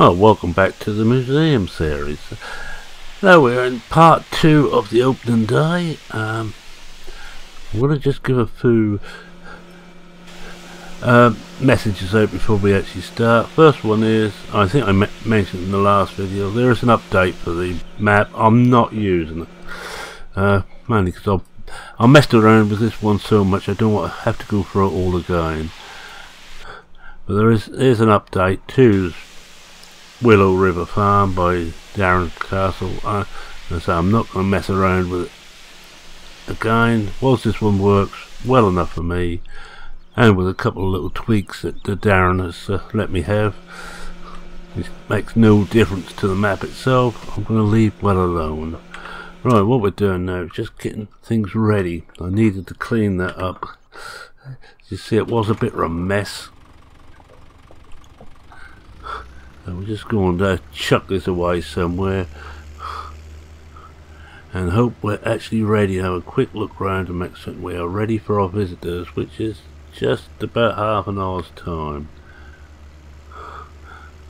Oh, welcome back to the museum series. Now we're in part 2 of the opening day. I'm going to just give a few messages out before we actually start. First one is, I think I mentioned in the last video, there is an update for the map. I'm not using it, mainly because I messed around with this one so much I don't want to have to go through it all again. But there's an update to Willow River Farm by Darren Castle. So I'm not going to mess around with it again. Whilst this one works well enough for me, and with a couple of little tweaks that Darren has let me have, it makes no difference to the map itself. I'm going to leave well alone. Right, what we're doing now is just getting things ready. I needed to clean that up. You see, it was a bit of a mess. So we're just going to chuck this away somewhere and hope we're actually ready to have a quick look round and make certain we are ready for our visitors, which is just about half an hour's time.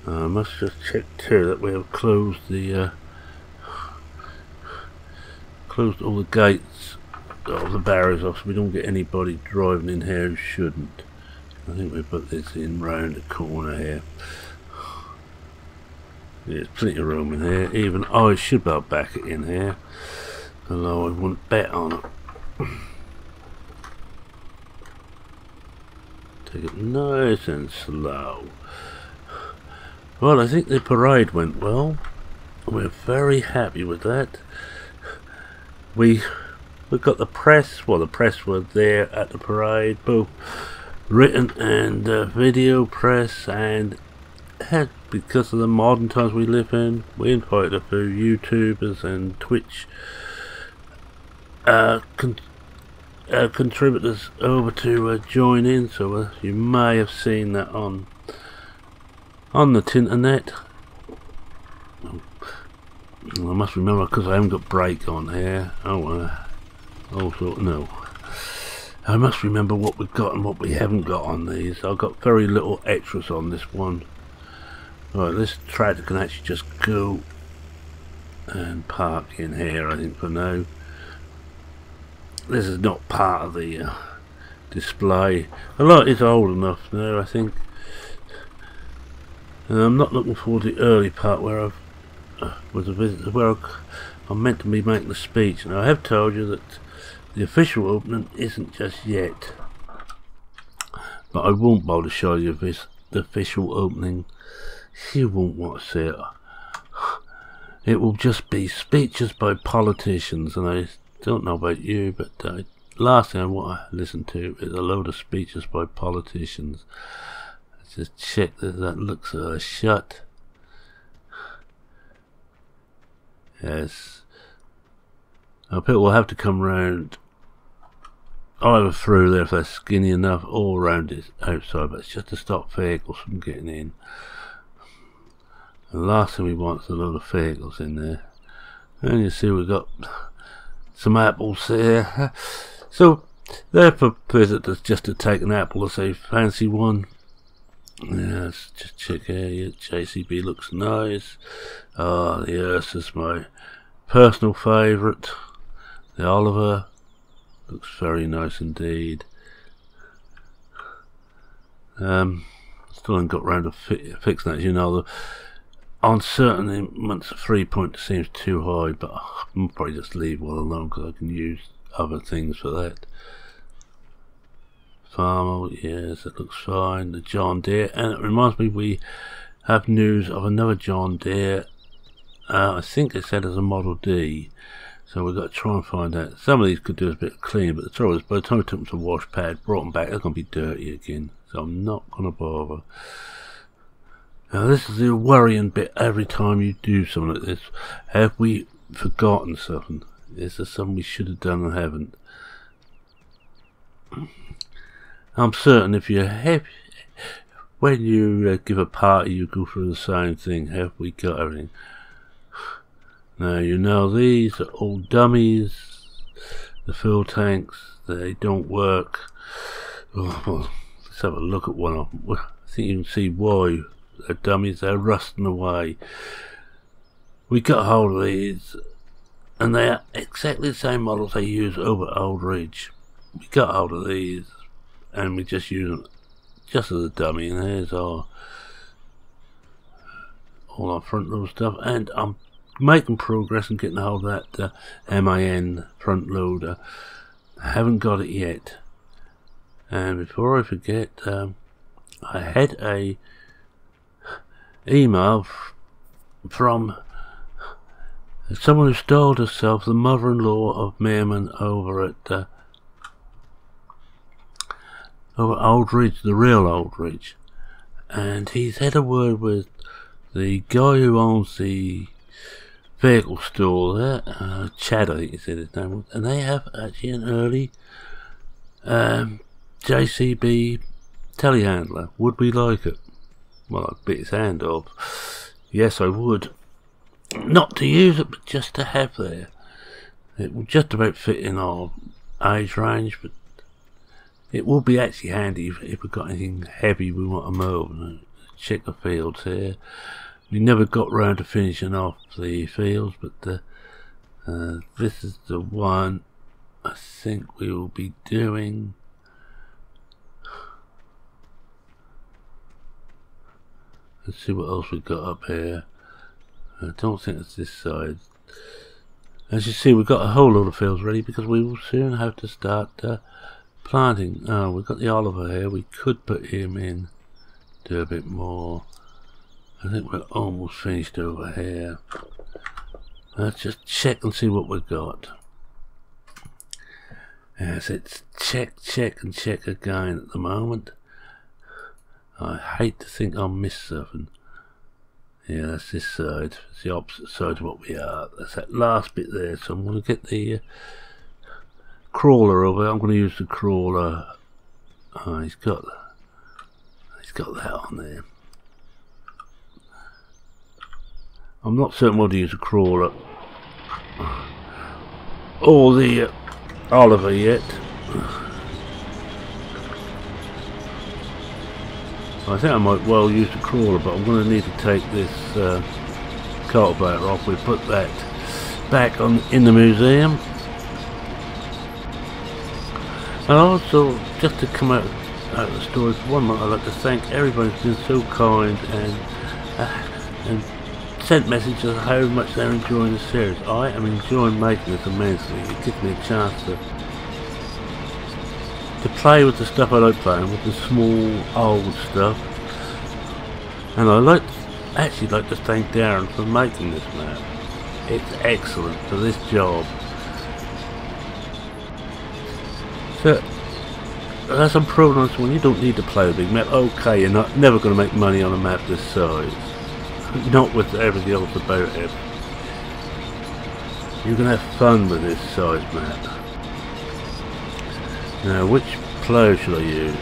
I must just check too that we have closed all the gates of the barriers off, so we don't get anybody driving in here who shouldn't. I think we put this in round the corner here. There's plenty of room in here. Even I should be able to back it in here, although I wouldn't bet on it. Take it nice and slow. Well, I think the parade went well. We're very happy with that. We got the press. Well, the press were there at the parade, both written and video press, and had, because of the modern times we live in, we invited a few YouTubers and Twitch contributors over to join in, so you may have seen that on the internet. I must remember, because I haven't got break on here. Also, no. I must remember what we've got and what we haven't got on these. I've got very little extras on this one. Right, this tractor can actually just go and park in here, I think, for now. This is not part of the display. A lot is old enough now, I think. And I'm not looking forward to the early part where I've with the visitors, where I'm meant to be making the speech. Now, I have told you that the official opening isn't just yet, but I won't bother to show you the official opening. You won't want to see it. It will just be speeches by politicians, and I don't know about you, but last thing I want to listen to is a load of speeches by politicians. Let's just check that that looks shut. Yes. Now people will have to come round either through there if they're skinny enough, or around it outside, but it's just to stop vehicles from getting in. The last thing we want is a lot of vehicles in there. And you see we've got some apples here. So they're for visitors just to take an apple if they fancy one. Yeah, let's just check here. Yeah, JCB looks nice. Ah, the Ursus, my personal favourite. The Oliver looks very nice indeed. Still haven't got round to fixing that, you know. On certain months, the 3 point seems too high, but I'll probably just leave one alone because I can use other things for that. Farmer, yes, it looks fine. The John Deere, and it reminds me we have news of another John Deere. I think it said as a Model D, so we've got to try and find out. Some of these could do a bit of cleaning, but the trouble is, by the time I took them to wash pad, brought them back, they're going to be dirty again, so I'm not going to bother. Now this is the worrying bit every time you do something like this. Have we forgotten something? Is there something we should have done and haven't? I'm certain if you have, when you give a party, you go through the same thing. Have we got everything? Now, you know, these are all dummies. The fuel tanks, they don't work. Oh, well, let's have a look at one of them. I think you can see why They're dummies, they're rusting away. We got hold of these, and they are exactly the same models they use over at Old Ridge. We got hold of these, and we just use them just as a dummy, and there's all our front load stuff, and I'm making progress in getting hold of that MAN front loader. I haven't got it yet. And before I forget, I had a email from someone who styled herself the mother-in-law of Mehrman over at Old Ridge, the real Old Ridge, and he's had a word with the guy who owns the vehicle store there, Chad I think he said his name was, and they have actually an early JCB telehandler. Would we like it? Well, I'd bit his hand off. Yes, I would. Not to use it, but just to have there. It will just about fit in our age range, but it will be actually handy if we've got anything heavy we want to move. Check the fields here. We never got round to finishing off the fields, but this is the one I think we will be doing. Let's see what else we've got up here. I don't think it's this side. As you see, we've got a whole lot of fields ready because we will soon have to start planting. Oh, we've got the Oliver here. We could put him in, do a bit more. I think we're almost finished over here. Let's just check and see what we've got. Yes, it's check, check and check again at the moment. I hate to think I'll miss something. Yeah, that's this side. It's the opposite side of what we are. That's that last bit there. So I'm going to get the crawler over. I'm going to use the crawler. Oh, he's got that on there. I'm not certain what to use a crawler or the Oliver yet. I think I might well use the crawler, but I'm going to need to take this cultivator off. We put that back on in the museum. And also, just to come out of the story, for one month I'd like to thank everybody who's been so kind and sent messages of how much they're enjoying the series. I am enjoying making this immensely. It gives me a chance to play with the stuff I like playing, with the small old stuff. And I actually like to thank Darren for making this map. It's excellent for this job. So as I'm proving on this one, you don't need to play a big map. Okay, you're never going to make money on a map this size. Not with everything else about it. You're going to have fun with this size map. Now, which plough should I use?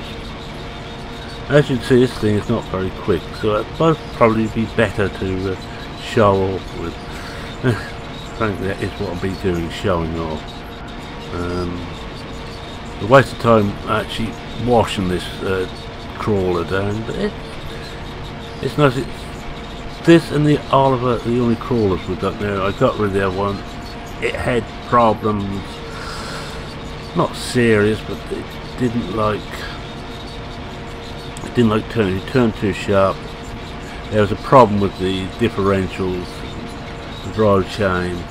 As you can see, this thing is not very quick, so it would probably be better to show off with. Frankly, that is what I'll be doing, showing off. A waste of time actually washing this crawler down, but it's nice. This and the Oliver, the only crawlers we've got now. I got rid of the other one. It had problems. Not serious, but it didn't like turning. It turned too sharp. There was a problem with the differentials, the drive chain.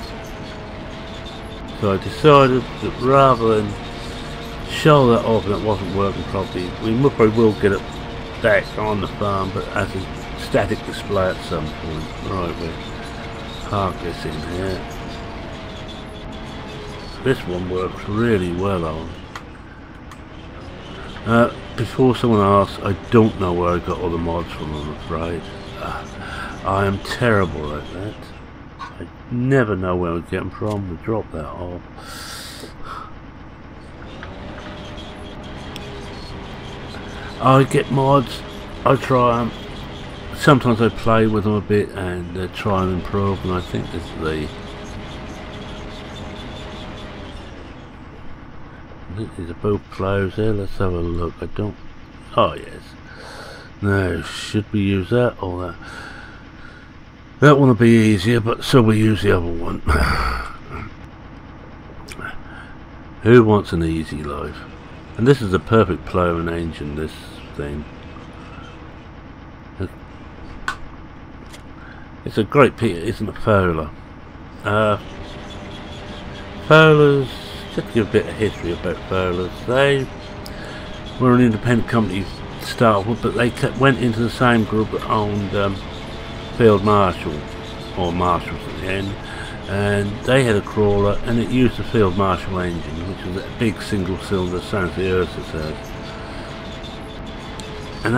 So I decided that rather than show that off and it wasn't working properly, we probably will get it back on the farm, but as a static display at some point. Right, we'll park this in here. This one works really well on. Before someone asks, I don't know where I got all the mods from, I'm afraid. I am terrible at that. I never know where we get them from. We drop that off. I get mods, I try them. Sometimes I play with them a bit and try and improve, and I think this is these are both ploughs there. Let's have a look. Oh yes, Now, should we use that or that? That one will be easier, but so we use the other one. Who wants an easy life? And this is a perfect ploughing engine, this thing. It's a great piece, isn't a Fowler. Fowlers, just to give a bit of history about Fowlers, they were an independent company to start with, but they went into the same group that owned Field Marshal, or Marshalls at the end, and they had a crawler and it used the Field Marshal engine, which was a big single cylinder, same as the Ursus has. And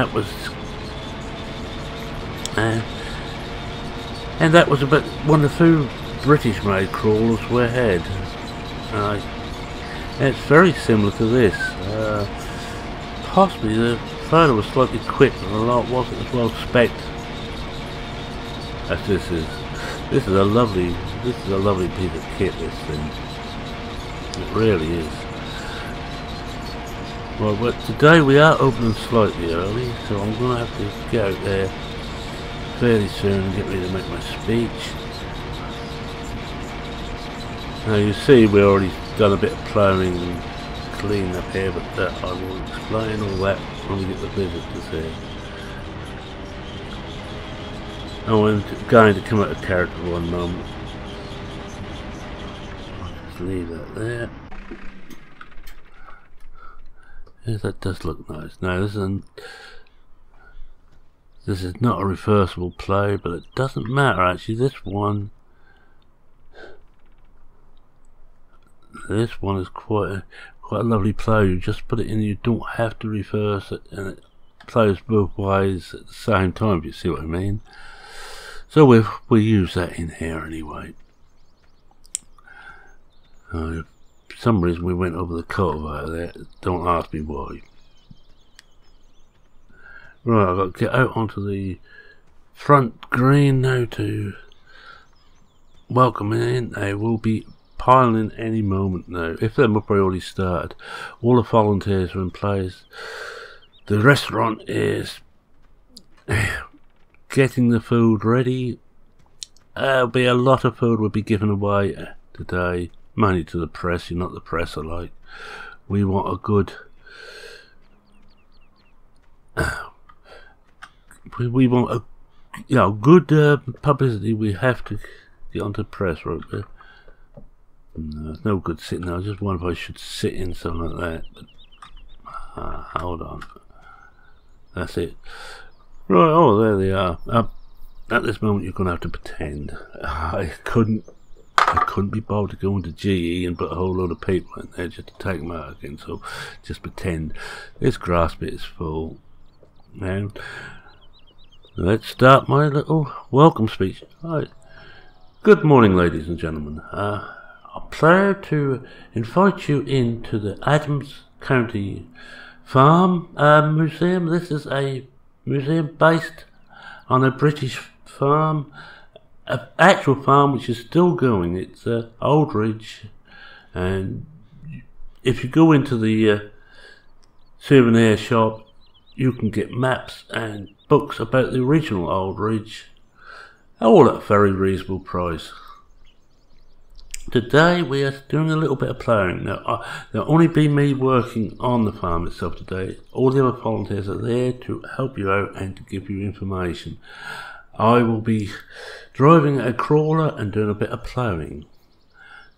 that was about one of the few British made crawlers we had. It's very similar to this. Possibly the photo was slightly quicker and a lot wasn't as well spec'd as this is. This is a lovely piece of kit, this thing. It really is. Well, but today we are opening slightly early, so I'm going to have to get out there fairly soon and get ready to make my speech. Now you see we already done a bit of ploughing and cleaning up here, but I will explain all that when we get the visitors here. I'm going to come out of character for one moment. I'll just leave that there. Yes, that does look nice. Now this is not a reversible plough, but it doesn't matter actually. This one is quite a lovely plough. You just put it in, you don't have to reverse it, and it ploughs both ways at the same time, if you see what I mean. So we'll use that in here anyway. For some reason we went over the cultivator there. Don't ask me why. Right, I've got to get out onto the front green now to welcome in. They will be piling in any moment now. If they've already started, all the volunteers are in place. The restaurant is getting the food ready. There'll be a lot of food will be given away today, mainly to the press. You're not the press alike. We want a good we want a good publicity. We have to get onto press right there. No, it's no good sitting there. I just wonder if I should sit in something like that. But, hold on. That's it. Right, oh, there they are. At this moment, you're going to have to pretend. I couldn't be bothered to go into GE and put a whole load of people in there just to take them out again. So just pretend. This grass bit is full. Now, let's start my little welcome speech. Right. Good morning, ladies and gentlemen. I'm proud to invite you into the Adams County Farm Museum. This is a museum based on a British farm, an actual farm which is still going. It's Aldridge, and if you go into the souvenir shop, you can get maps and books about the original Aldridge, all at a very reasonable price. Today we are doing a little bit of ploughing. Now, there'll only be me working on the farm itself today. All the other volunteers are there to help you out and to give you information. I will be driving a crawler and doing a bit of ploughing.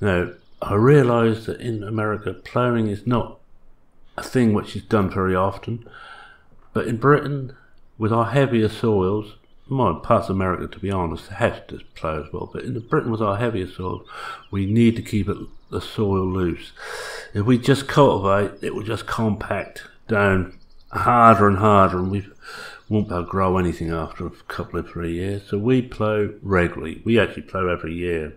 Now, I realise that in America, ploughing is not a thing which is done very often. But in Britain, with our heavier soils, parts of America, to be honest, have to plough as well. But in Britain, with our heavier soils, we need to keep the soil loose. If we just cultivate, it will just compact down harder and harder, and we won't be able to grow anything after a couple of 3 years. So we plough regularly. We actually plough every year.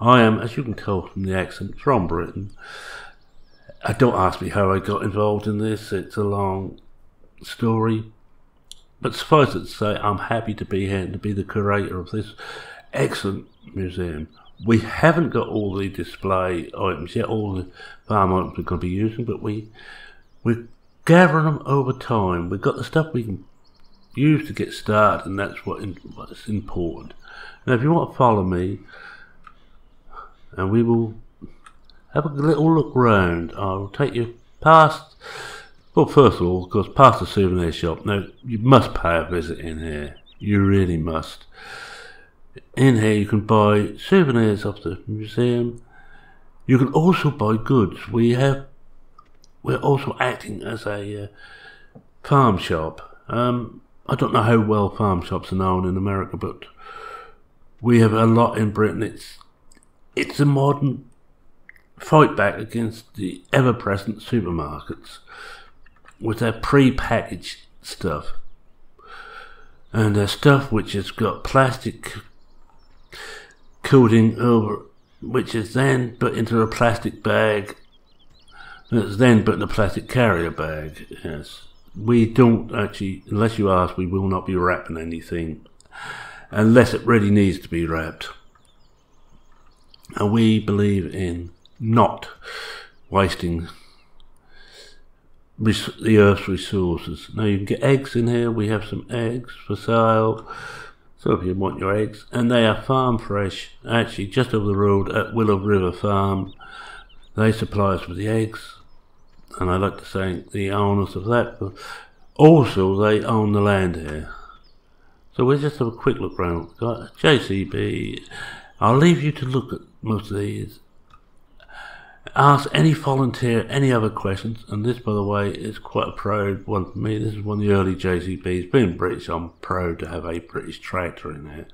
I am, as you can tell from the accent, from Britain. Don't ask me how I got involved in this. It's a long story. But suffice it to say, I'm happy to be here and to be the curator of this excellent museum. We haven't got all the display items yet, all the farm items we're going to be using, but we're gathering them over time. We've got the stuff we can use to get started, and that's what's important. Now, if you want to follow me, and we will have a little look round. I'll take you past, well, first of all, of course, past the souvenir shop. Now, you must pay a visit in here. You really must. In here, you can buy souvenirs of the museum. You can also buy goods. We're also acting as a farm shop. I don't know how well farm shops are known in America, but we have a lot in Britain. It's a modern fight back against the ever-present supermarkets with their pre-packaged stuff, and their stuff which has got plastic coating over, which is then put into a plastic bag, and it's then put in a plastic carrier bag. Yes, we don't actually, unless you ask, we will not be wrapping anything unless it really needs to be wrapped. And we believe in not wasting the Earth's resources. Now, you can get eggs in here. We have some eggs for sale, so if you want your eggs, and they are farm fresh, actually just over the road at Willow River Farm. They supply us with the eggs, and I'd like to thank the owners of that, but also they own the land here. So we'll just have a quick look round. We've got JCB. I'll leave you to look at most of these. Ask any volunteer any other questions, and this, by the way, is quite a proud one for me. This is one of the early JCBs. Being British, I'm proud to have a British tractor in there.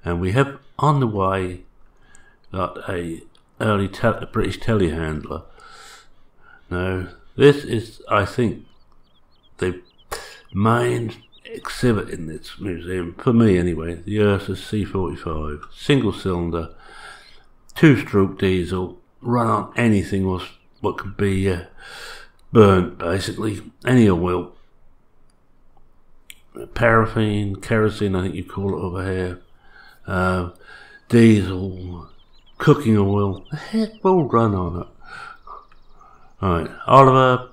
And we have on the way got a early British telehandler. Now, this is, I think, the main exhibit in this museum, for me anyway, the Ursus C45, single cylinder, 2-stroke diesel, run on anything what could be burnt, basically, any oil, paraffin, kerosene, I think you call it over here, diesel, cooking oil, the heck will run on it. Alright, Oliver,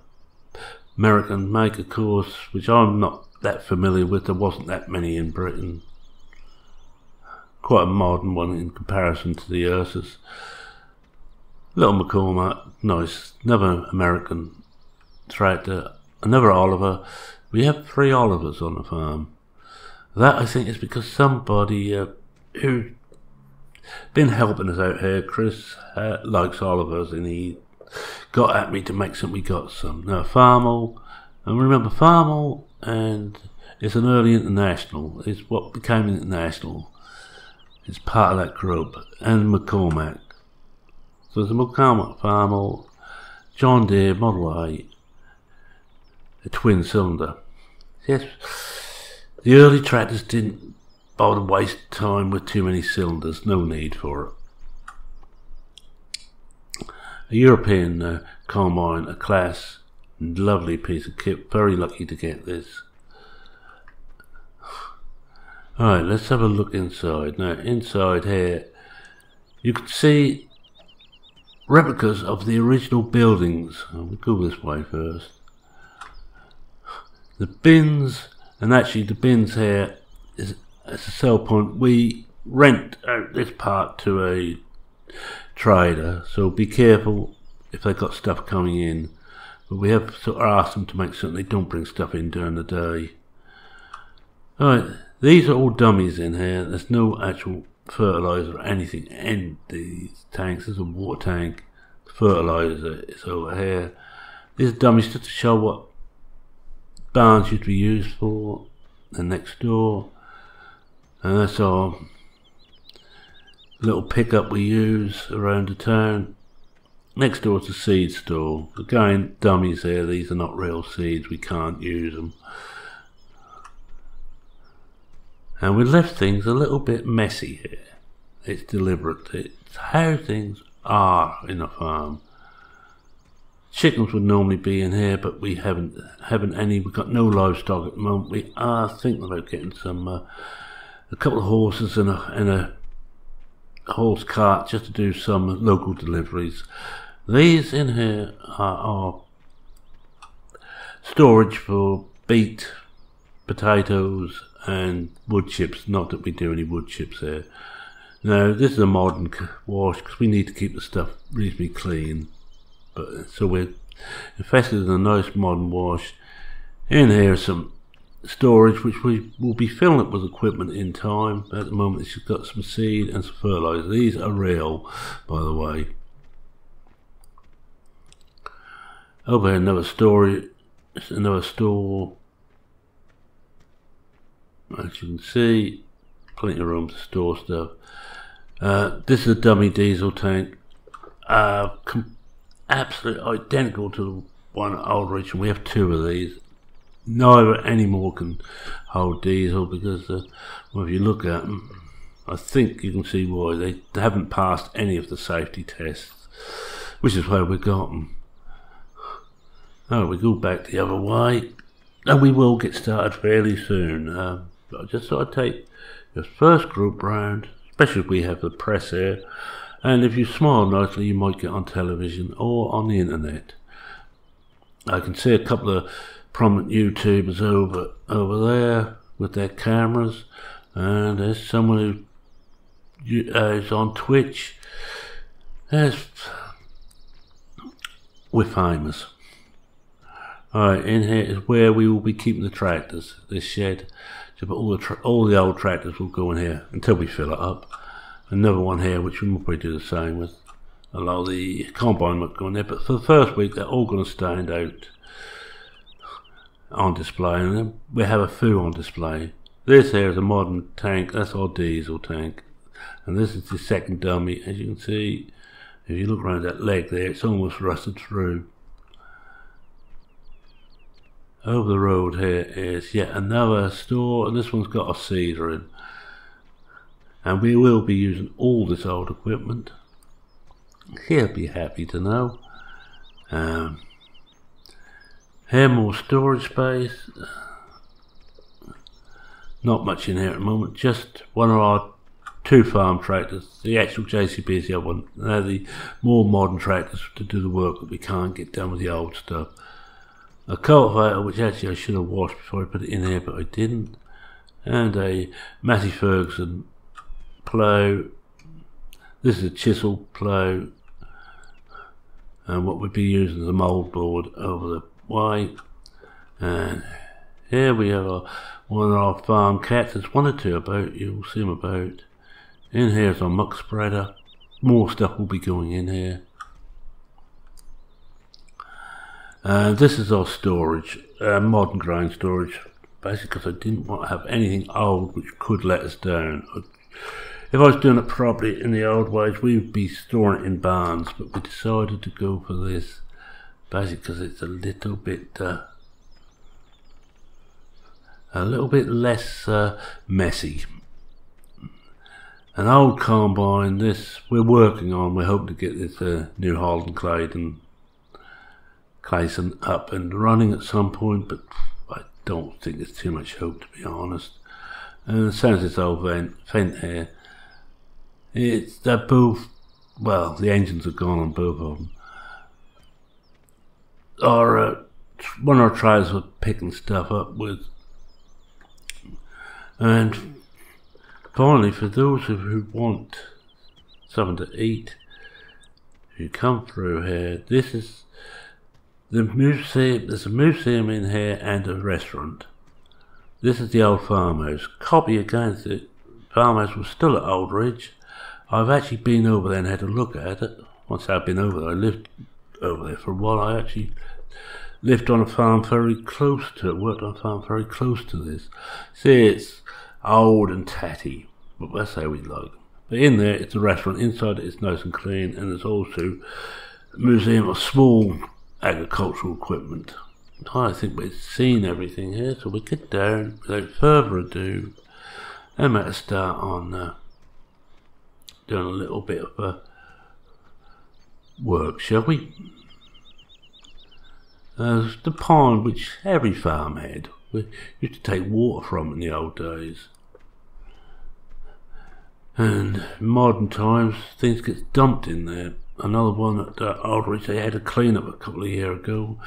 American make, of course, which I'm not that familiar with. There wasn't that many in Britain. Quite a modern one in comparison to the Ursus. Little McCormack, nice. Another American tractor. Another Oliver. We have 3 Olivers on the farm. That, I think, is because somebody who's been helping us out here, Chris, likes Olivers, and he got at me to make some. We got some. Now, Farmall, and remember Farmall, and it's an early international. It's what became international. It's part of that group. And McCormack. So there's a McCormack, Farmall, John Deere Model 8, a twin cylinder. Yes, the early tractors didn't bother waste time with too many cylinders. No need for it. A European combine, a class, lovely piece of kit. Very lucky to get this. Alright, let's have a look inside. Now, inside here, you can see replicas of the original buildings. We'll go this way first. The bins, and actually the bins here is as a sell point. We rent out this part to a trader, so be careful if they've got stuff coming in, but we have sort of asked them to make certain they don't bring stuff in during the day. Alright, these are all dummies in here. There's no actual fertilizer or anything in these tanks. There's a water tank, the fertilizer is over here. These are dummies just to show what barns used to be used for, and next door, and that's our little pickup we use around the town. Next door is a seed store. Again, dummies here. These are not real seeds. We can't use them. And we left things a little bit messy here. It's deliberate. It's how things are in a farm. Chickens would normally be in here, but we haven't any. We've got no livestock at the moment. We are thinking about getting some a couple of horses and a horse cart just to do some local deliveries. These in here are storage for beet, potatoes and wood chips. Not that we do any wood chips there. Now this is a modern wash because we need to keep the stuff reasonably clean. But so we're invested in a nice modern wash. In here is some storage which we will be filling up with equipment in time. At the moment it's just got some seed and some fertilizer. These are real, by the way. Over here another storage, another store. As you can see, plenty of room to store stuff. This is a dummy diesel tank, absolutely identical to the one at Aldridge, and we have two of these. Neither anymore can hold diesel because, well, if you look at them, I think you can see why. They haven't passed any of the safety tests, which is why we got them. Oh, we go back the other way, and we will get started fairly soon. But I just thought I'd take the first group round, especially if we have the press here. And if you smile nicely, you might get on television or on the internet. I can see a couple of prominent YouTubers over there with their cameras, and there's someone who is on Twitch. We're famous. Alright, in here is where we will be keeping the tractors. This shed, but all the old tractors will go in here until we fill it up. Another one here, which we will probably do the same with. A lot of the combine might go in there, but for the first week they're all going to stand out on display, and then we have a few on display. This here is a modern tank. That's our diesel tank, and this is the second dummy. As you can see, if you look around that leg there, it's almost rusted through. Over the road here is yet another store, and this one's got a seeder in, and we will be using all this old equipment. He'll be happy to know. Here more storage space. Not much in here at the moment, just one of our two farm tractors. The actual JCB is the other one. They're the more modern tractors to do the work that we can't get done with the old stuff. A cultivator, which actually I should have washed before I put it in here, but I didn't. And a Massey Ferguson plough. This is a chisel plough. And what we'd be using is a mould board over the way. And here we have one of our farm cats. There's one or two about, you'll see them about. In here is our muck spreader. More stuff will be going in here. This is our storage, modern grain storage, basically because I didn't want to have anything old which could let us down. If I was doing it properly in the old ways, we'd be storing it in barns, but we decided to go for this, basically because it's a little bit less messy. An old combine, this we're working on. We're hoping to get this new Holland Clayton up and running at some point, but I don't think there's too much hope, to be honest. And as soon as this old vent here, they're both, well, the engines are gone on both of them. One of our trailers were picking stuff up with. And finally, for those who want something to eat, if you come through here, this is the museum. There's a museum in here and a restaurant. This is the old farmhouse. Copy against it. Farmhouse was still at Aldridge. I've actually been over there and had a look at it. Once I've been over there, I lived over there for a while. I actually lived on a farm very close to it, worked on a farm very close to this. See, it's old and tatty, but that's how we like them. But in there, it's a restaurant. Inside it's nice and clean, and there's also a museum of small agricultural equipment. I think we've seen everything here, so we get down without further ado and make a start on doing a little bit of work, shall we? The pond which every farm had. We used to take water from in the old days. And in modern times, things get dumped in there. Another one at Aldridge, they had a clean up a couple of years ago.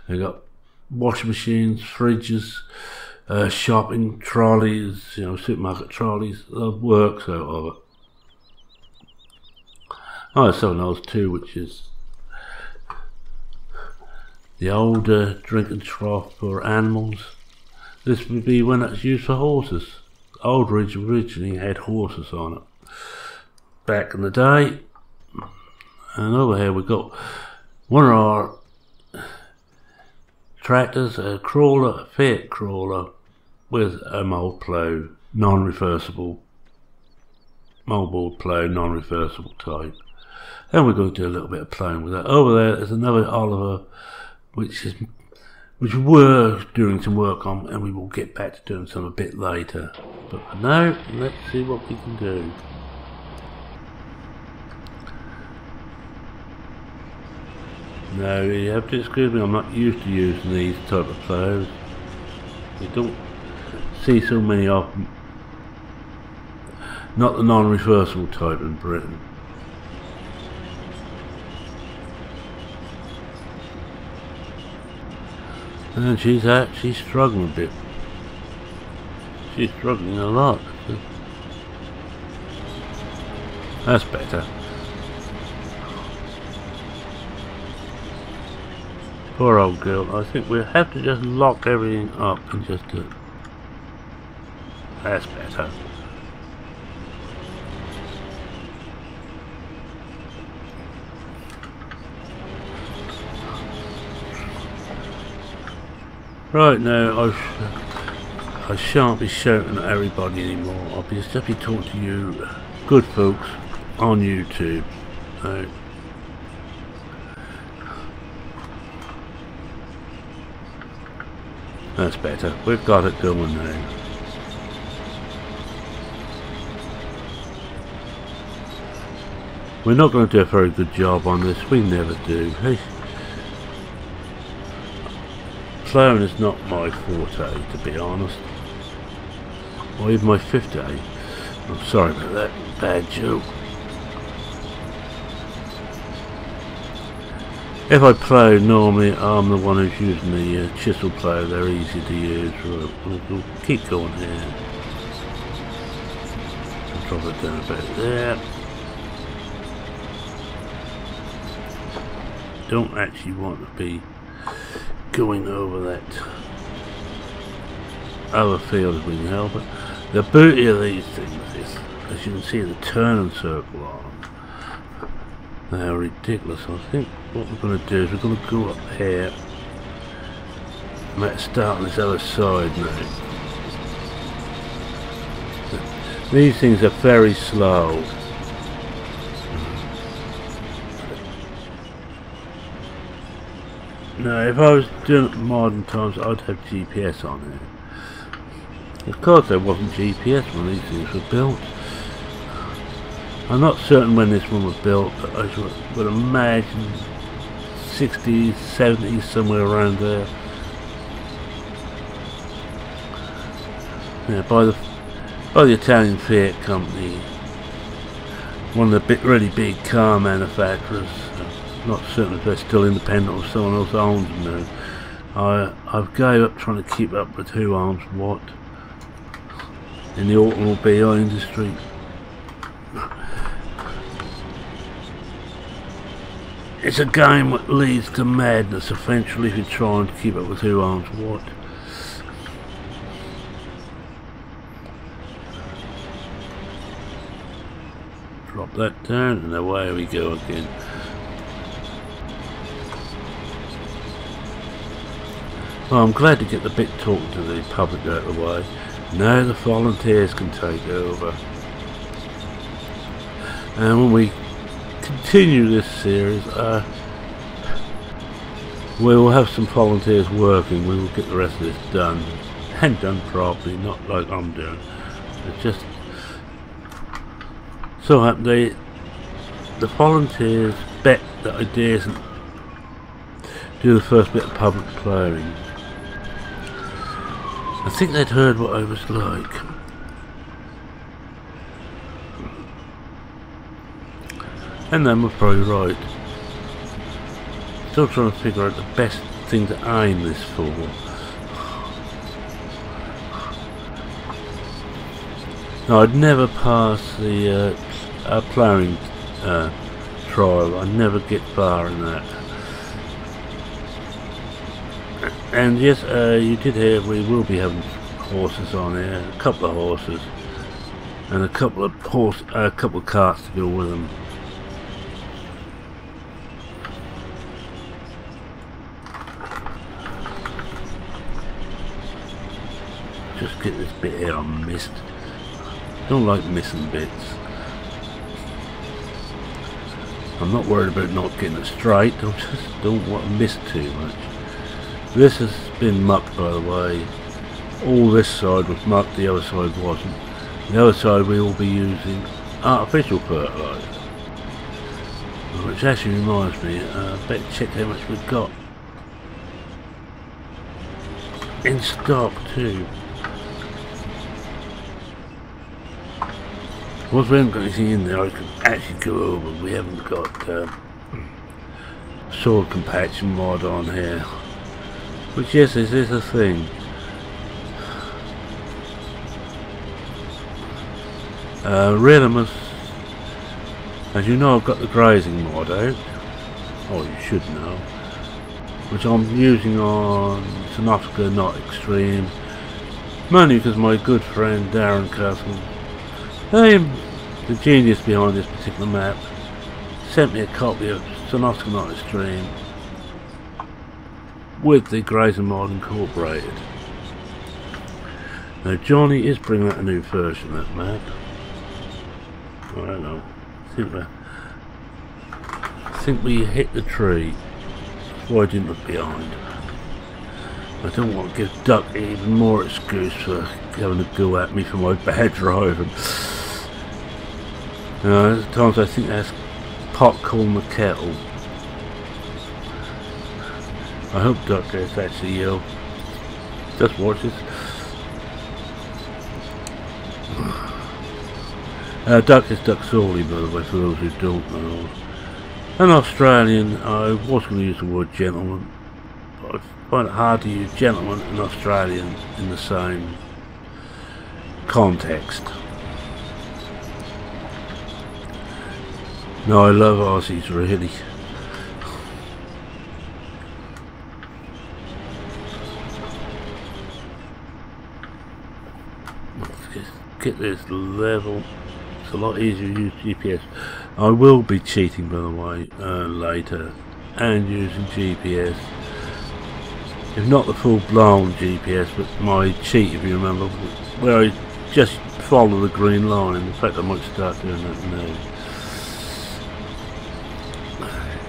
They got washing machines, fridges, shopping trolleys, supermarket trolleys, the works out of it. Oh, there's something else too, which is the older drinking trough for animals. This would be when it's used for horses. Old Ridge originally had horses on it back in the day. And over here we've got one of our tractors, a crawler, a Fiat crawler with a mould plough, non-reversible, moldboard plough, non-reversible type. And we're going to do a little bit of ploughing with that. Over there is another Oliver, which we're doing some work on, and we will get back to doing some a bit later. But for now, let's see what we can do. Now, you have to excuse me, I'm not used to using these type of ploughs. You don't see so many of them. Not the non-reversible type in Britain. And she's actually struggling a bit. She's struggling a lot. That's better. Poor old girl. I think we'll have to just lock everything up and just do it. That's better. Right now, I shan't be shouting at everybody anymore. I'll be just happy to talk to you good folks on YouTube. Right. That's better. We've got it going now. We're not going to do a very good job on this. We never do. Hey. Ploughing is not my forte, to be honest. Or even my fifth day. I'm sorry about that bad joke. If I plough, normally I'm the one who's using the chisel plough. They're easy to use. Right, we'll keep going here. I'll drop it down about there. Don't actually want to be going over that other field if we can help it. The beauty of these things is, as you can see, the turning circle on them. They're ridiculous. I think what we're going to do is we're going to go up here. Let's start on this other side now. These things are very slow. Now, if I was doing it in modern times, I'd have GPS on it. Of course, there wasn't GPS when these things were built. I'm not certain when this one was built, but I would imagine 60s, 70s, somewhere around there. Yeah, by the Italian Fiat company, one of the really big car manufacturers. Not certain if they're still independent or someone else owns them now. I've gave up trying to keep up with who owns what in the automobile industry. It's a game that leads to madness eventually if you're trying to keep up with who owns what. Drop that down and away we go again. Well, I'm glad to get the bit talking to the public out of the way. Now the volunteers can take over. And when we continue this series, we will have some volunteers working. We will get the rest of this done. And done properly, not like I'm doing. It's just so happened the volunteers bet that I didn't do the first bit of public ploughing. I think they'd heard what I was like. And they were probably right. Still trying to figure out the best thing to aim this for. No, I'd never pass the ploughing trial. I never get far in that. And yes, you did hear we will be having horses on here, a couple of horses, and a couple of carts to go with them. Just get this bit here I missed. Don't like missing bits. I'm not worried about not getting it straight. I just don't want to miss too much. This has been mucked, by the way. All this side was mucked, the other side wasn't. The other side we will be using artificial fertiliser. Which actually reminds me, I better check how much we've got in stock too. Once we haven't got anything in there I can actually go over. We haven't got soil compaction mod on here. Which yes, this is a thing. Realimus, as you know, I've got the grazing mod out. Oh, you should know. Which I'm using on Synoptica, not Extreme. Mainly because my good friend Darren Castle, the genius behind this particular map, sent me a copy of Synoptica, not Extreme with the grazing mod incorporated. Now Johnny is bringing out a new version of that map. I don't know. I think we hit the tree. That's why I didn't look behind. I don't want to give Duck even more excuse for having a go at me for my bad driving. At times I think that's pot calling the kettle. I hope Duck is actually just watch this. Duck is Duck Sawley, by the way, for those who don't know. An Australian. I was going to use the word gentleman, but I find it hard to use gentleman and Australian in the same context. No, I love Aussies, really. Let's just get this level. It's a lot easier to use GPS. I will be cheating, by the way, later, and using GPS. If not the full-blown GPS, but my cheat, if you remember, where I just follow the green line. In fact, I might start doing that now.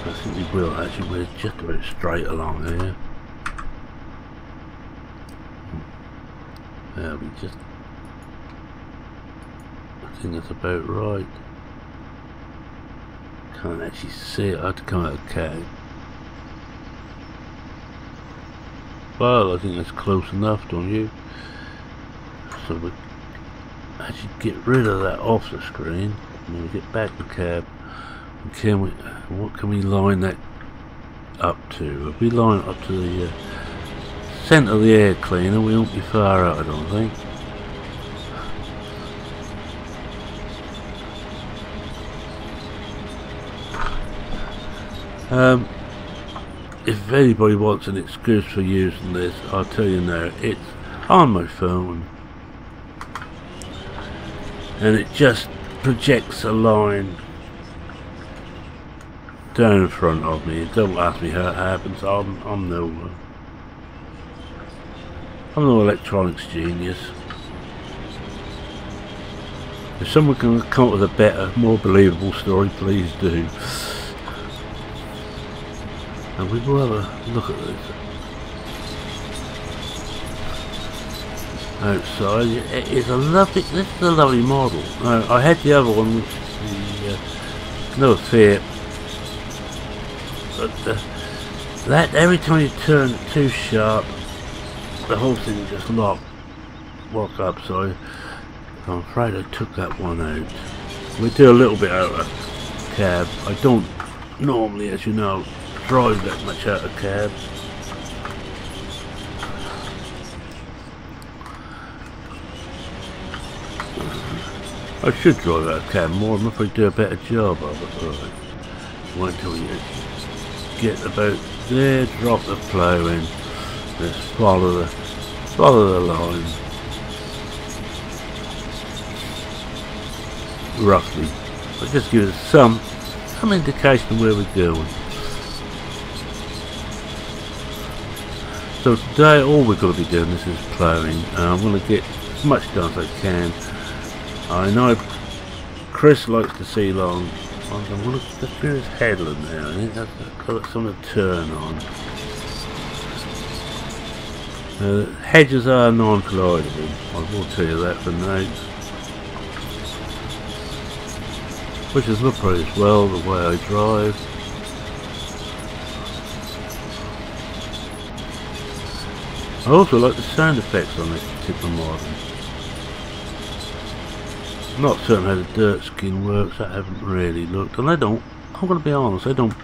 I think we will actually. We're just about straight along here. Yeah, we just. I think that's about right. Can't actually see it. I had to come out of the cab. Well, I think that's close enough, don't you? So we actually get rid of that off the screen, and then we get back to the cab. And can we? What can we line that up to? If we line it up to the centre of the air cleaner, we won't be far out, I don't think. If anybody wants an excuse for using this, I'll tell you now, it's on my phone and it just projects a line down in front of me. Don't ask me how it happens. I'm no electronics genius. If someone can come up with a better, more believable story, please do. And we will have a look at this outside. It is a lovely. This is a lovely model. I had the other one, which is the no Fiat, but that every time you turn it too sharp, the whole thing just lock up. So I'm afraid I took that one out. We do a little bit out of cab. I don't normally, as you know, drive that much out of cabs. I should drive out a cab more and if I do a better job of it. Right. Wait until you get about there, drop the plough in, just follow the line. Roughly. But just give us some indication of where we're going. So today all we're going to be doing this is ploughing, and I'm going to get as much done as I can. I know Chris likes to see long. I'm going to just do his headland now. I think that's got something to turn on. Hedges are non-collidable. I will tell you that for now. Which is not pretty as well the way I drive. I also like the sound effects on this particular model. I'm not certain how the dirt skin works, I haven't really looked, and I'm going to be honest, I don't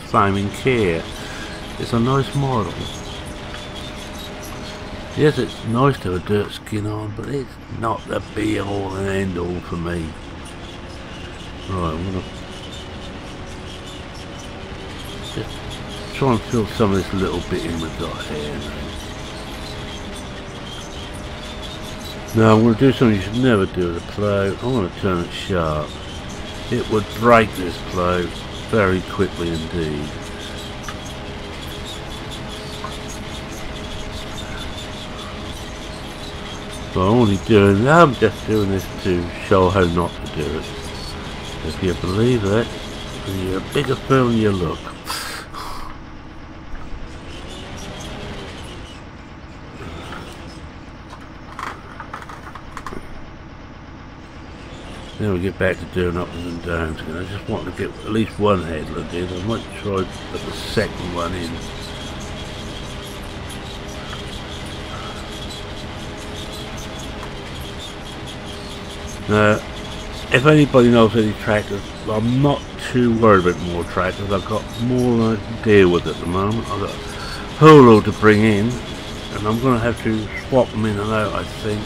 flaming care. It's a nice model. Yes, it's nice to have a dirt skin on, but it's not the be all and end all for me. Right, I'm going to just try and fill some of this little bit in we've got here now. Now I'm going to do something you should never do with a plough. I'm going to turn it sharp. It would break this plough very quickly indeed. So I'm just doing this to show how not to do it. If you believe that, then you're a bigger fool than you look. Then we get back to doing ups and downs again. I just want to get at least one headland in. I might try to put the second one in. Now, if anybody knows any tractors, I'm not too worried about more tractors. I've got more to deal with at the moment. I've got a whole load to bring in, and I'm going to have to swap them in and out, I think.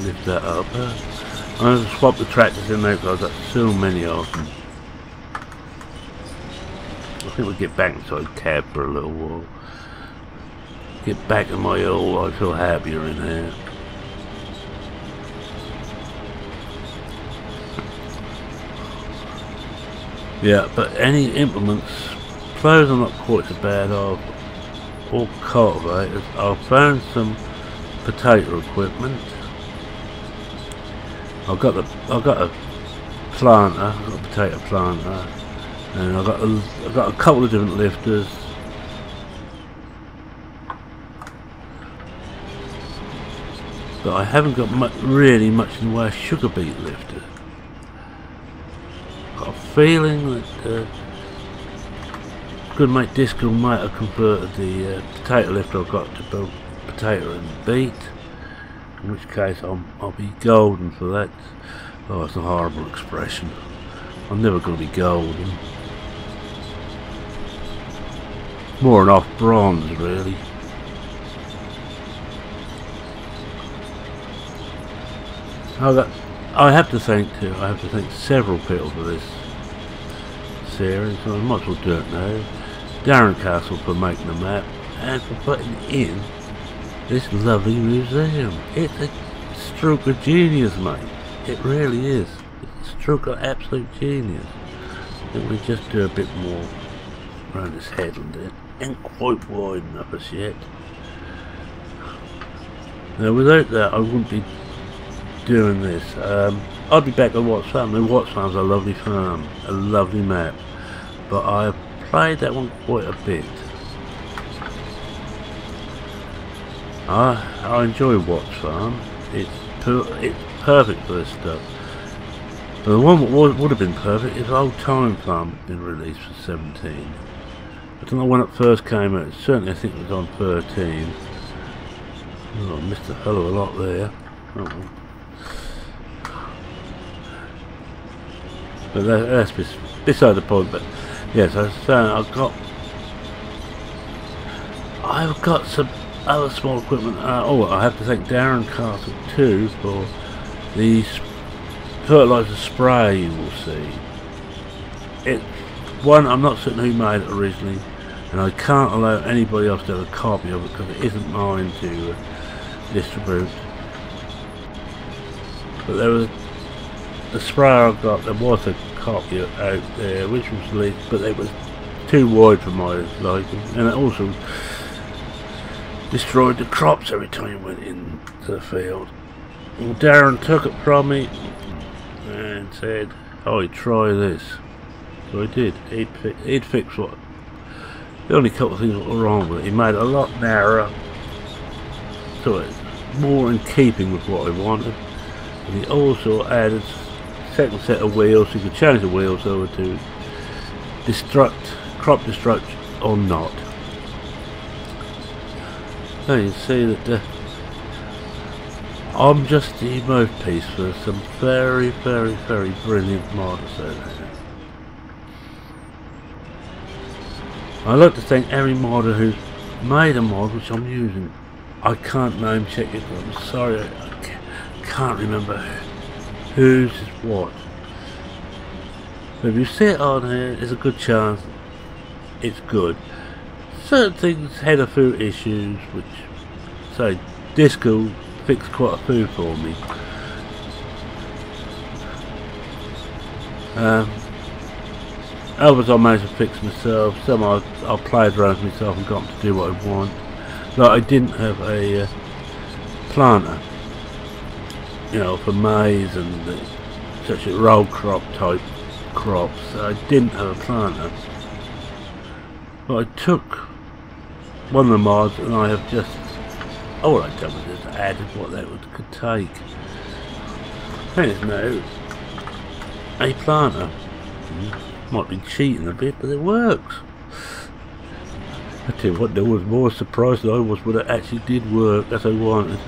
Lift that up. I'm going to swap the tractors in there because I've got so many of them. I think we'll get back inside cab for a little while. Get back in my old, I feel happier in here. Yeah, but any implements, ploughs are not quite so bad of, or cultivators. I've found some potato equipment. I've got a planter, I've got a potato planter, and I've got a couple of different lifters. But I haven't got really much in the way of sugar beet lifter. Got a feeling that good mate Disco might have converted the potato lifter I've got to both potato and beet. In which case I'll be golden for that. Oh, it's a horrible expression. I'm never going to be golden. More than off bronze, really. I have to thank several people for this series, so I might as well do it now. Darren Castle for making the map and for putting in this lovely museum. It's a stroke of genius, mate. It really is. It's a stroke of absolute genius. I think we just do a bit more around this headland. It ain't quite wide enough as yet. Now without that I wouldn't be doing this. I'll be back on Watts Farm. And Watts Farm's a lovely farm, a lovely map. But I've played that one quite a bit. I enjoy Watts Farm. It's perfect for this stuff. But the one that would have been perfect if Old Time Farm had been released for 17. I don't know when it first came out. Certainly I think it was on 13. Oh, I missed a hell of a lot there. Oh well. But that's beside the point. But yes, I was saying I've got some other small equipment. Oh, I have to thank Darren Castle too for the fertilizer spray. You will see. It's one, I'm not certain who made it originally, and I can't allow anybody else to have a copy of it because it isn't mine to distribute. But there was the spray I got. There was a copy out there which was leaked, but it was too wide for my liking, and it also destroyed the crops every time you went into the field. Well, Darren took it from me and said, "Oh, try this." So I did. He'd fix what the only couple of things that were wrong with it. He made it a lot narrower, so it's more in keeping with what I wanted. And he also added a second set of wheels, so you could change the wheels over to crop destruct or not. Now you see that I'm just the mouthpiece for some very, very, very brilliant modders out there. I'd like to thank every modder who's made a mod which I'm using. I can't name check it, I'm sorry, I can't remember whose is what. But if you see it on here, there's a good chance it's good. Certain things had a few issues, which, say, Disco fixed quite a few for me. Others I managed to fix myself. Some I played around with myself and got them to do what I want. Like I didn't have a planter, you know, for maize and such a row crop type crops. I didn't have a planter. But I took one of the mods and I have just, all I've done was just added what that could take. There's now a planter. Might be cheating a bit, but it works. I tell you what, there was more surprised than I was when it actually did work as I wanted.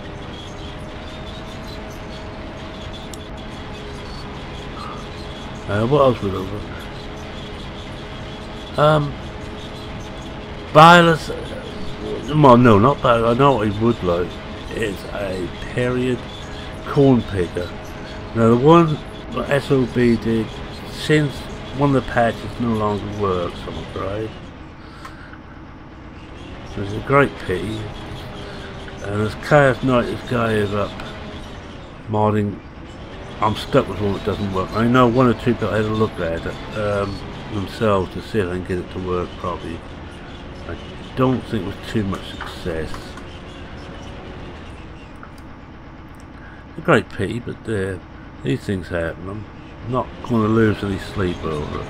What else was over? Balers. Well, no, not balers. I know what he would like. It's a period corn picker. Now the one that SOB did, since one of the patches no longer works, I'm afraid. It's a great pity. And as Chaos Knight has gave up modding, I'm stuck with one that doesn't work. I know one or two people had a look at it themselves to see if they can get it to work properly. I don't think it was too much success. A great pity, but these things happen. I'm not going to lose any sleep over it.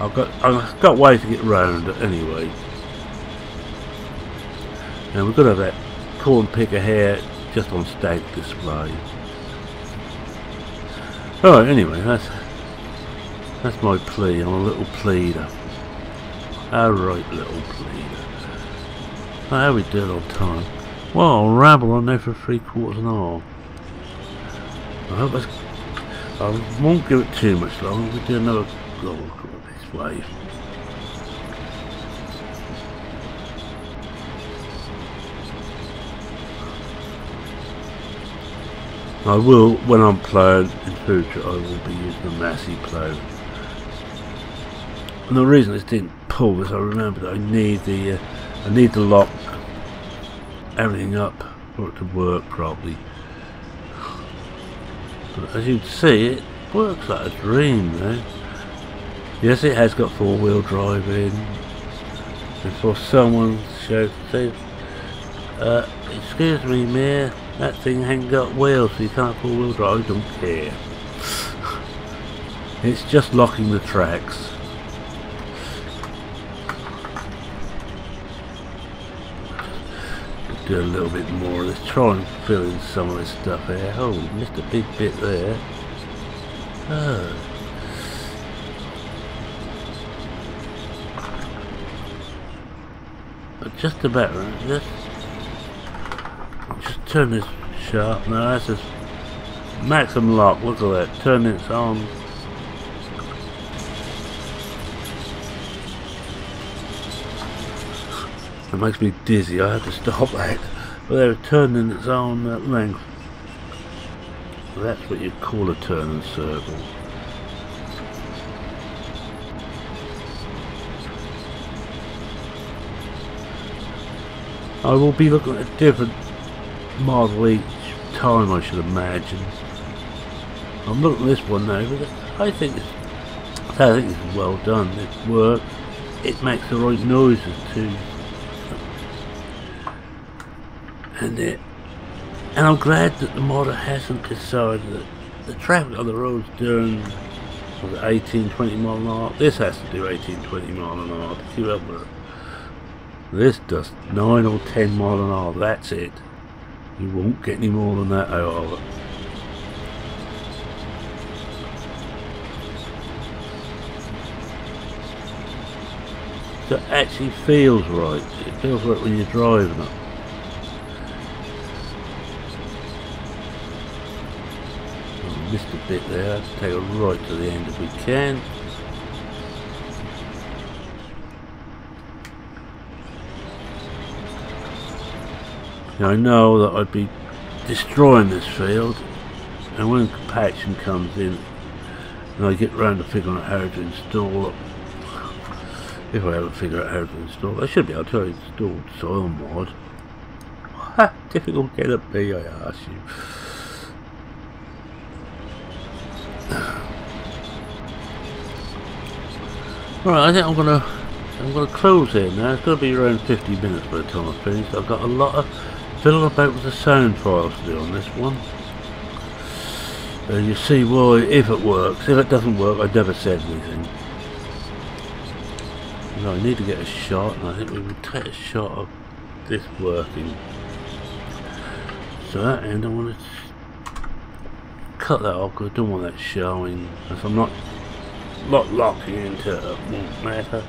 I've got ways to get round it anyway. And we're going to have that corn picker here just on stag display. Alright, anyway, that's my plea. I'm a little pleader. Alright, little pleader. How we doing on time? Well, I'll ramble on there for 3/4 an hour. I won't give it too much longer. We'll do another go this way. I will, when I'm playing in future, I will be using the Massey plough. And the reason this didn't pull is I remembered I need the lock everything up for it to work properly. But as you can see, it works like a dream now. Yes, it has got 4-wheel drive in. Before someone shouts, says, excuse me, Mayor, that thing ain't got wheels, so you can't 4-wheel drive. I don't care. It's just locking the tracks. Do a little bit more of this, try and fill in some of this stuff here. Oh, missed a big bit there. Oh. But just about right. Just turn this sharp. Now that's just maximum lock. Look at that. Turn this on. It makes me dizzy. I have to stop that. But they're turning its own length. That's what you call a turning circle. I will be looking at a different model each time, I should imagine. I'm looking at this one now, but I think it's well done. It works. It makes the right noises too. And I'm glad that the modder hasn't decided that the traffic on the road's doing 18, 20 mile an hour. This has to do 18, 20 mile an hour to keep up with it. This does 9 or 10 mile an hour. That's it. You won't get any more than that out of it. So it actually feels right. It feels right when you're driving it. Oh, missed a bit there. Let's take a right to the end if we can. Now I know that I'd be destroying this field, and when compaction comes in and I get round to figuring out how to install it, if I ever figure out how to install it, I should be able to install soil mod. How difficult can it be, I ask you? Right, I think I'm gonna close here now. It's gonna be around 50 minutes by the time I finish. I've got a lot of fiddling about with the sound files to do on this one. You see why, if it works. If it doesn't work, I never said anything. No, I need to get a shot, and I think we will take a shot of this working. So that end, I want to cut that off because I don't want that showing. As I'm not locking into it, it won't matter.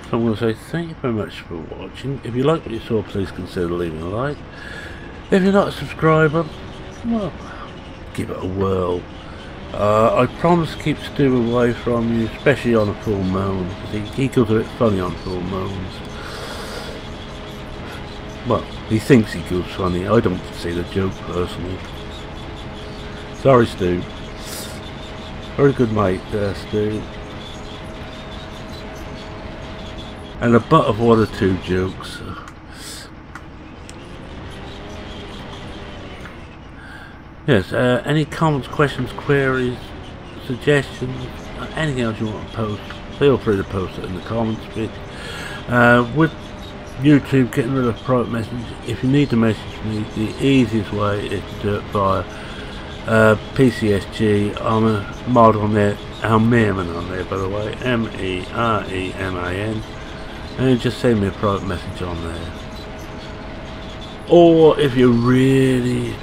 So I'm going to say thank you very much for watching. If you like what you saw, please consider leaving a like. If you're not a subscriber, well, give it a whirl. I promise to keep Stu away from you, especially on a full moon, because he goes a bit funny on full moons. Well, he thinks he goes funny. I don't see the joke personally. Sorry, Stu. Very good mate there, Stu. And a butt of 1 or 2 jokes. Yes, any comments, questions, queries, suggestions, anything else you want to post, feel free to post it in the comments bit. With YouTube getting rid of private message, if you need to message me, the easiest way is to do it via PCSG. I'm a mod on there, I'm Mereman on there by the way, M-E-R-E-M-A-N, and just send me a private message on there. Or if you're really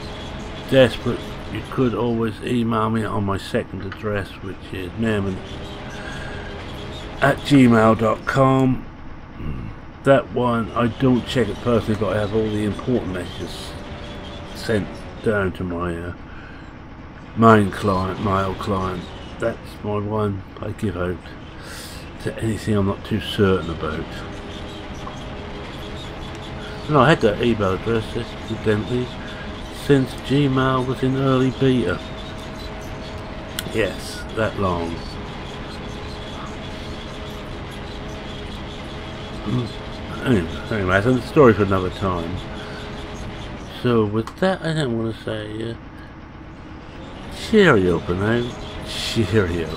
desperate, you could always email me on my second address, which is mereman@gmail.com. That one, I don't check it personally, but I have all the important messages sent down to my main client, mail client. That's my one I give out to anything I'm not too certain about. And I had that email address incidentally since Gmail was in early beta. Yes, that long. Anyway, that's a story for another time. So with that, I don't want to say cheerio for now. Cheerio.